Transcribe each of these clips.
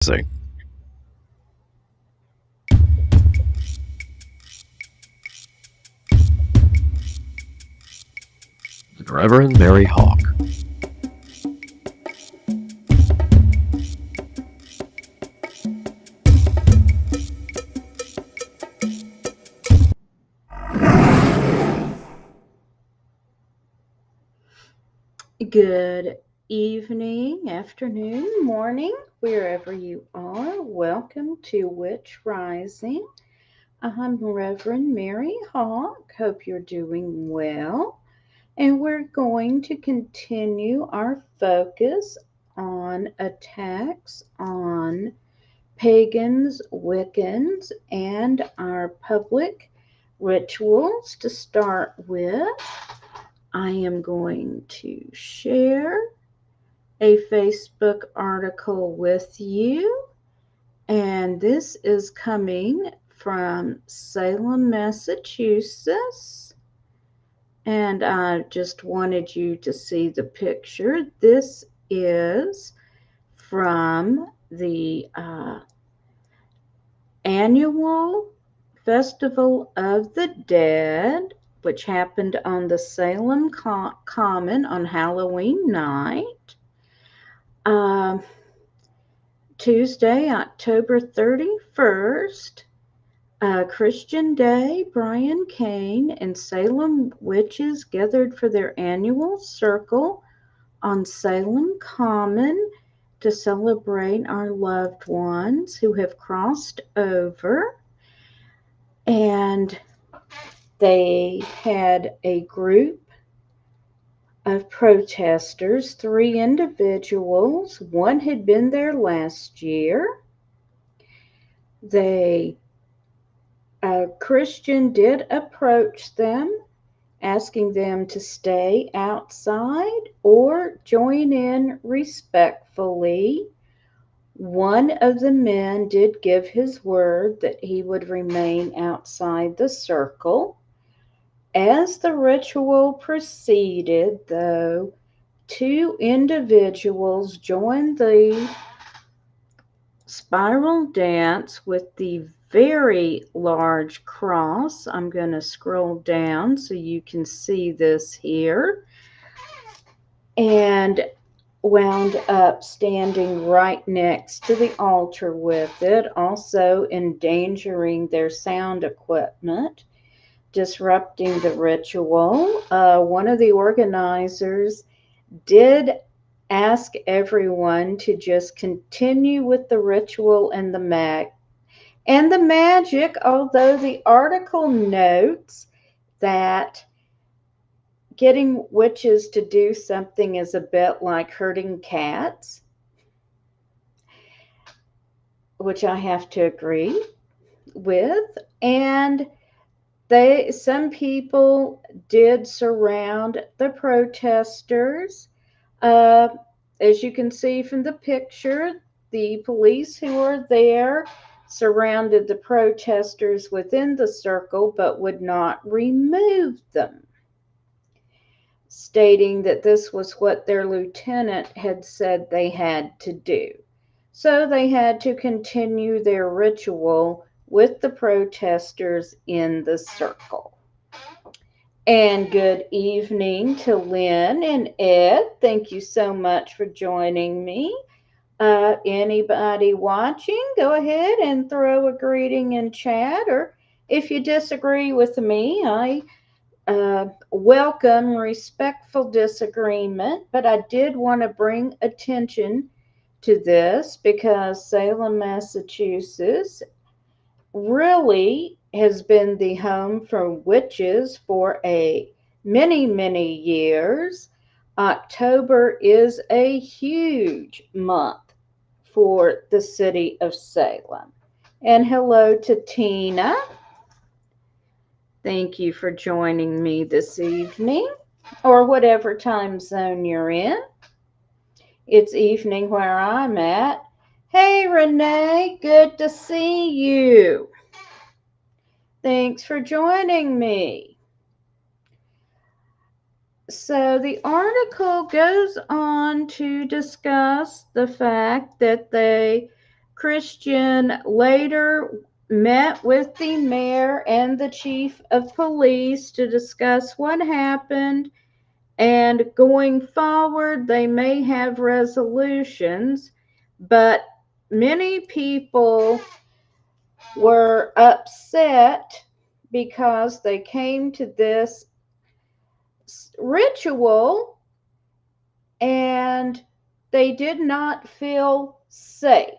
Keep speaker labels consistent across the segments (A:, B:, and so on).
A: Say, Reverend Mary Hawk.
B: Good evening, afternoon, morning, wherever you are. Welcome to Witch Rising. I'm Reverend Mary Hawk. Hope you're doing well. And we're going to continue our focus on attacks on pagans, Wiccans, and our public rituals. To start with, I am going to share a Facebook article with you, and this is coming from Salem, Massachusetts. And I just wanted you to see the picture. This is from the annual Festival of the Dead, which happened on the Salem Common on Halloween night. Tuesday, October 31st, Christian Day, Brian Kane and Salem Witches gathered for their annual circle on Salem Common to celebrate our loved ones who have crossed over. And they had a group of protesters, 3 individuals. One had been there last year. A Christian did approach them, asking them to stay outside or join in respectfully. One of the men did give his word that he would remain outside the circle. As the ritual proceeded, though, 2 individuals joined the spiral dance with the very large cross. I'm going to scroll down so you can see this here. And wound up standing right next to the altar with it, also endangering their sound equipment, disrupting the ritual. One of the organizers did ask everyone to just continue with the ritual and the magic, although the article notes that getting witches to do something is a bit like herding cats, which I have to agree with. And some people did surround the protesters. As you can see from the picture, the police who were there surrounded the protesters within the circle but would not remove them, stating that this was what their lieutenant had said they had to do. So they had to continue their ritual with the protesters in the circle. And good evening to Lynn and Ed. Thank you so much for joining me. Anybody watching, go ahead and throw a greeting in chat, or if you disagree with me, I welcome respectful disagreement, but I did want to bring attention to this because Salem, Massachusetts really has been the home for witches for many years. October is a huge month for the city of Salem. And hello to Tina. Thank you for joining me this evening, or whatever time zone you're in. It's evening where I'm at. Hey, Renee, good to see you. Thanks for joining me. So the article goes on to discuss the fact that they Christian later met with the mayor and the chief of police to discuss what happened, and going forward, they may have resolutions, but many people were upset because they came to this ritual and they did not feel safe,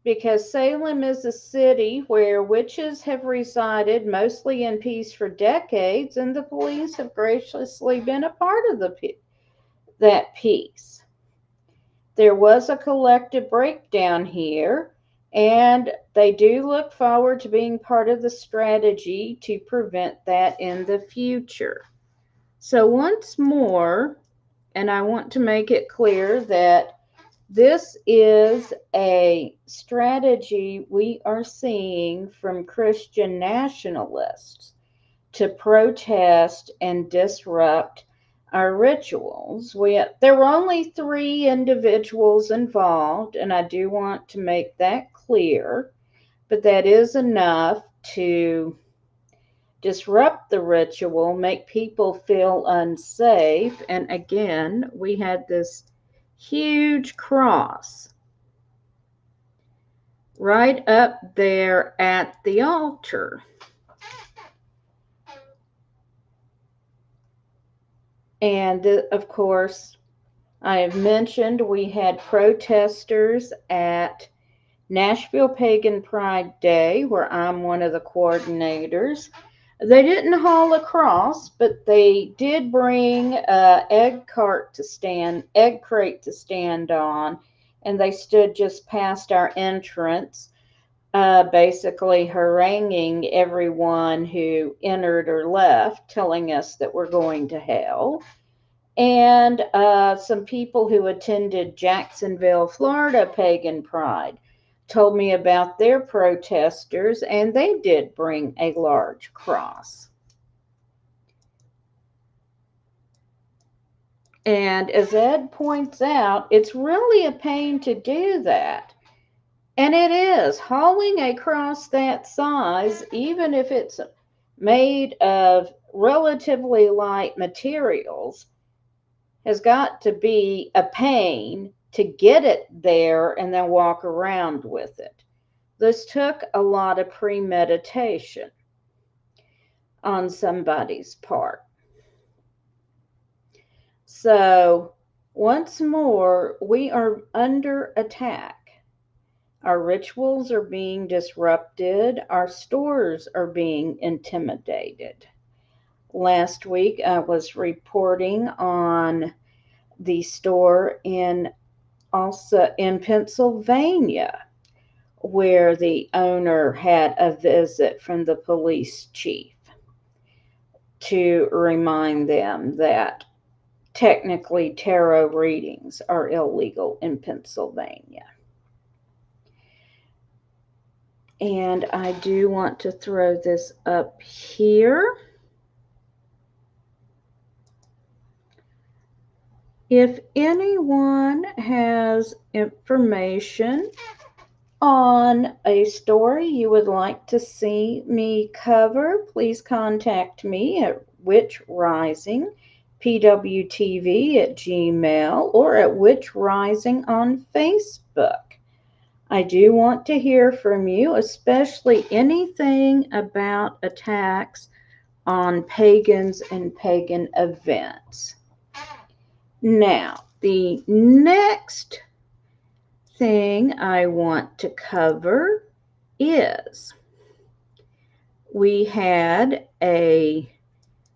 B: because Salem is a city where witches have resided mostly in peace for decades, and the police have graciously been a part of that peace. There was a collective breakdown here, and they do look forward to being part of the strategy to prevent that in the future. So once more, and I want to make it clear that this is a strategy we are seeing from Christian nationalists to protest and disrupt our rituals. There were only 3 individuals involved, and I do want to make that clear, but that is enough to disrupt the ritual, make people feel unsafe. And again, we had this huge cross right up there at the altar. And of course, I have mentioned we had protesters at Nashville Pagan Pride Day, where I'm one of the coordinators. They didn't haul a cross, but they did bring an egg crate to stand on, and they stood just past our entrance, basically haranguing everyone who entered or left, telling us that we're going to hell. And some people who attended Jacksonville, Florida Pagan Pride told me about their protesters, and they did bring a large cross. And as Ed points out, it's really a pain to do that. And it is. Hauling a cross that size, even if it's made of relatively light materials, has got to be a pain to get it there and then walk around with it. This took a lot of premeditation on somebody's part. So, once more, we are under attack. Our rituals are being disrupted. Our stores are being intimidated. Last week, I was reporting on the store in Pennsylvania, where the owner had a visit from the police chief to remind them that technically tarot readings are illegal in Pennsylvania. And I do want to throw this up here. If anyone has information on a story you would like to see me cover, please contact me at witchrisingpwtv@gmail or at witchrising on Facebook. I do want to hear from you, especially anything about attacks on pagans and pagan events. Now, the next thing I want to cover is we had a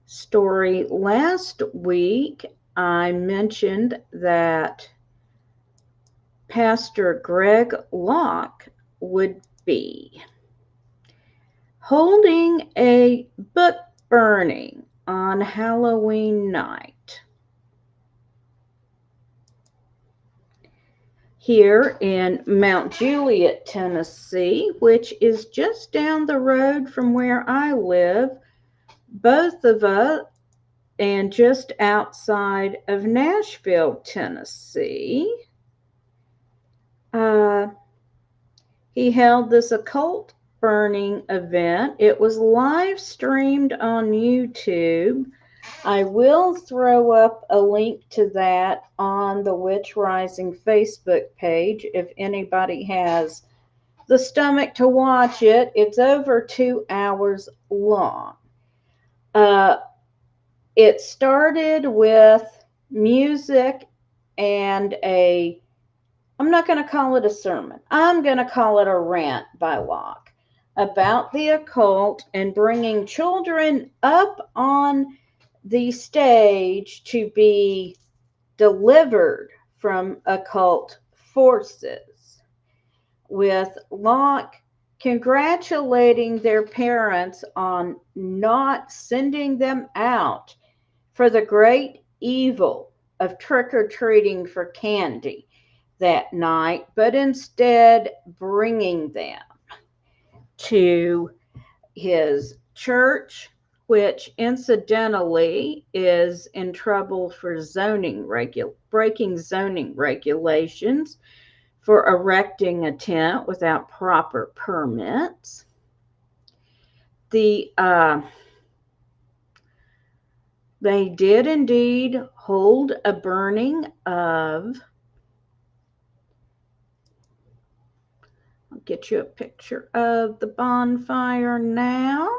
B: story last week. I mentioned that Pastor Greg Locke would be holding a book burning on Halloween night here in Mount Juliet, Tennessee, which is just down the road from where I live, both of us, and just outside of Nashville, Tennessee. Uh, he held this occult burning event. It was live streamed on YouTube. I will throw up a link to that on the Witch Rising Facebook page if anybody has the stomach to watch it. It's over 2 hours long. Uh, it started with music and I'm not going to call it a sermon. I'm going to call it a rant by Locke about the occult and bringing children up on the stage to be delivered from occult forces, with Locke congratulating their parents on not sending them out for the great evil of trick or treating for candy that night, but instead bringing them to his church, which incidentally is in trouble for breaking zoning regulations for erecting a tent without proper permits. They did indeed hold a burning of, I'll get you a picture of the bonfire now.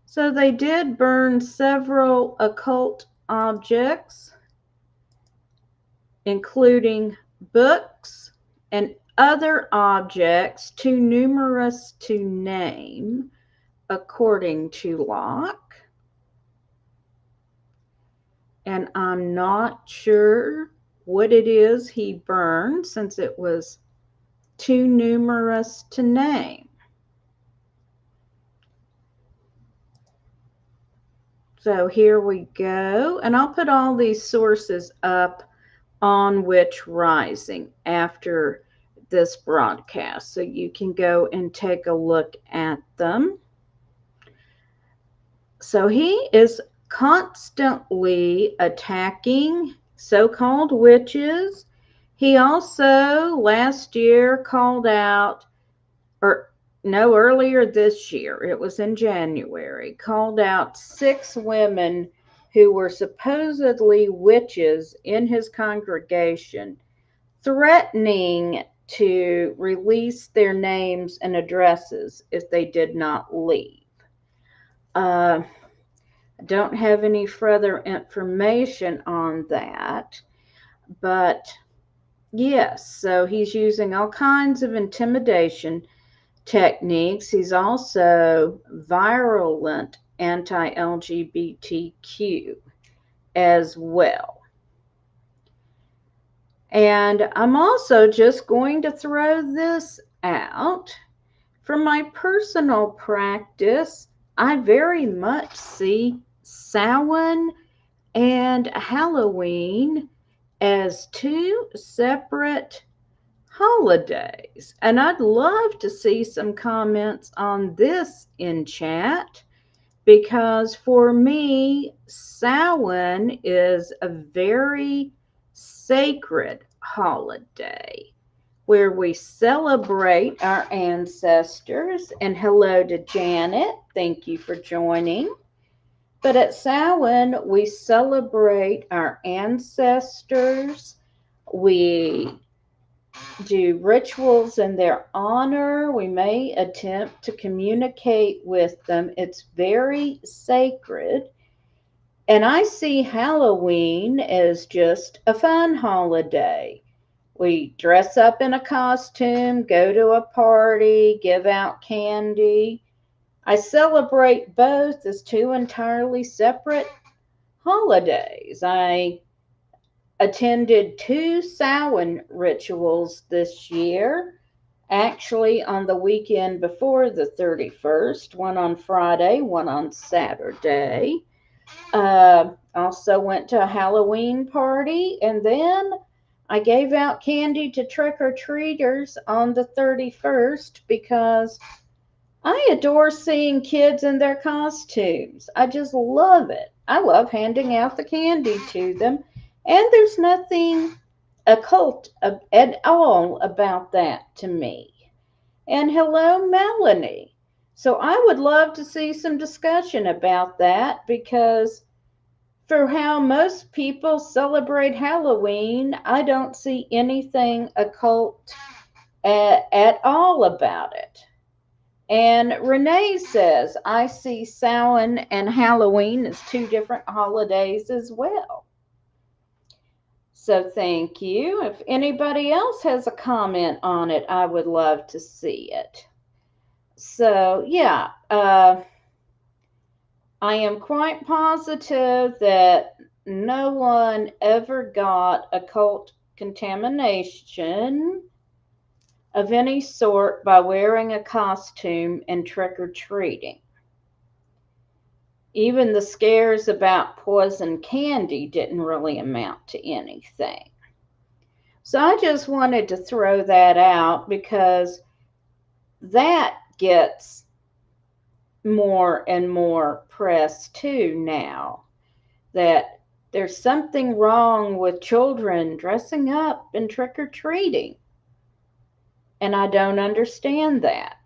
B: So they did burn several occult objects, including books and other objects too numerous to name, according to Locke. And I'm not sure what it is he burned, since it was too numerous to name. So here we go. And I'll put all these sources up on Witch Rising after this broadcast, so you can go and take a look at them. So he is constantly attacking so-called witches. He also last year called out, or no, earlier this year, it was in January, called out 6 women who were supposedly witches in his congregation, threatening to release their names and addresses if they did not leave. I don't have any further information on that, but yes, so he's using all kinds of intimidation techniques. He's also virulent anti-LGBTQ as well. And I'm also just going to throw this out. From my personal practice, I very much see Samhain and Halloween as 2 separate holidays. And I'd love to see some comments on this in chat, because for me, Samhain is a very sacred holiday where we celebrate our ancestors. And hello to Janet. Thank you for joining. But at Samhain, we celebrate our ancestors. We do rituals in their honor. We may attempt to communicate with them. It's very sacred. And I see Halloween as just a fun holiday. We dress up in a costume, go to a party, give out candy. I celebrate both as 2 entirely separate holidays. I attended 2 Samhain rituals this year, actually on the weekend before the 31st, one on Friday, one on Saturday. Also went to a Halloween party, and then I gave out candy to trick-or-treaters on the 31st because I adore seeing kids in their costumes. I just love it. I love handing out the candy to them. And there's nothing occult at all about that to me. And hello, Melanie. So I would love to see some discussion about that because for how most people celebrate Halloween, I don't see anything occult at all about it. And Renee says, I see Samhain and Halloween as two different holidays as well. So thank you. If anybody else has a comment on it, I would love to see it. So yeah, I am quite positive that no one ever got occult contamination of any sort by wearing a costume and trick-or-treating. Even the scares about poison candy didn't really amount to anything. So I just wanted to throw that out because that gets more and more press too now, that there's something wrong with children dressing up and trick-or-treating. And I don't understand that.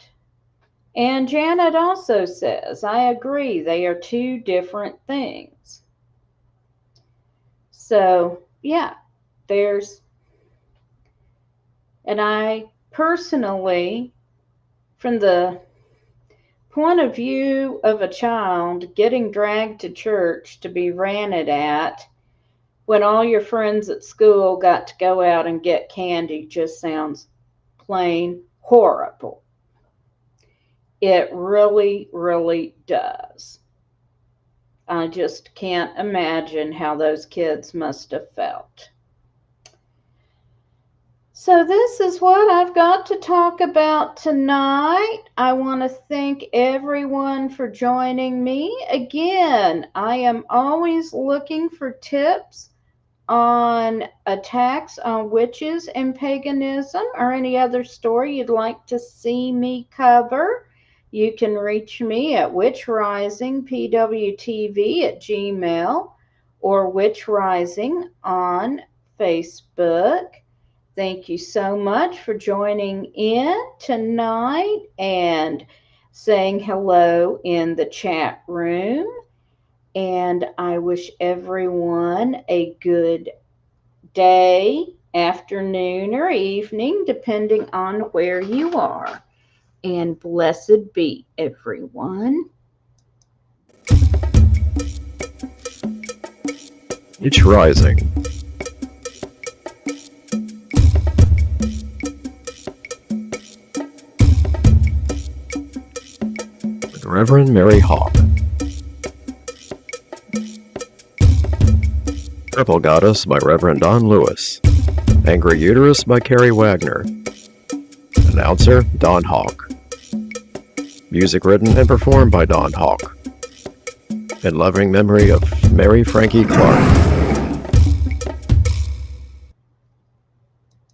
B: And Janet also says, I agree, they are two different things. So, yeah, and I personally, from the point of view of a child getting dragged to church to be ranted at when all your friends at school got to go out and get candy just sounds plain horrible. It really, really does. I just can't imagine how those kids must have felt. So this is what I've got to talk about tonight. I want to thank everyone for joining me. Again, I am always looking for tips on attacks on witches and paganism or any other story you'd like to see me cover. You can reach me at witchrisingpwtv@gmail or Witch Rising on Facebook. Thank you so much for joining in tonight and saying hello in the chat room. And I wish everyone a good day, afternoon, or evening, depending on where you are. And blessed be everyone.
A: Witch Rising. With Reverend Mary Hawk. Purple Goddess by Reverend Don Lewis. Angry Uterus by Carrie Wagner. Announcer, Don Hawk. Music written and performed by Don Hawk. In loving memory of Mary Frankie Clark.